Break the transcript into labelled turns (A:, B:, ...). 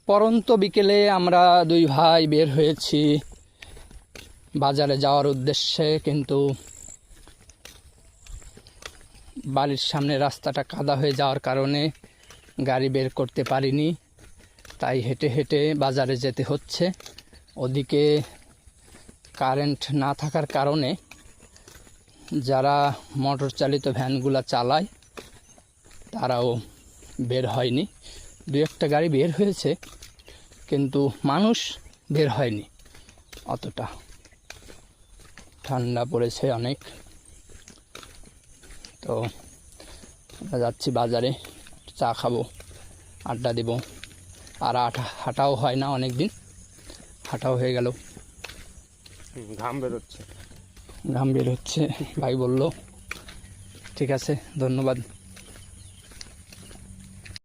A: পরন্ত বিকেলে আমরা দুই ভাই বের হয়েছি বাজারে যাওয়ার উদ্দেশ্যে, কিন্তু বাড়ির সামনে রাস্তাটা কাদা হয়ে যাওয়ার কারণে গাড়ি বের করতে পারিনি, তাই হেঁটে হেঁটে বাজারে যেতে হচ্ছে। ওদিকে কারেন্ট না থাকার কারণে যারা মোটর চালিত ভ্যানগুলো চালায় তারাও বের হয়নি। দু একটা গাড়ি বের হয়েছে, কিন্তু মানুষ বের হয়নি অতটা। ঠান্ডা পড়েছে অনেক, তো আমরা যাচ্ছি বাজারে, চা খাবো, আড্ডা দেব। আর হাঁটাও হয় না, অনেক দিন হাঁটাও হয়ে গেল।
B: ঘাম বেরোচ্ছে।
A: ভাই বলল। ঠিক আছে, ধন্যবাদ।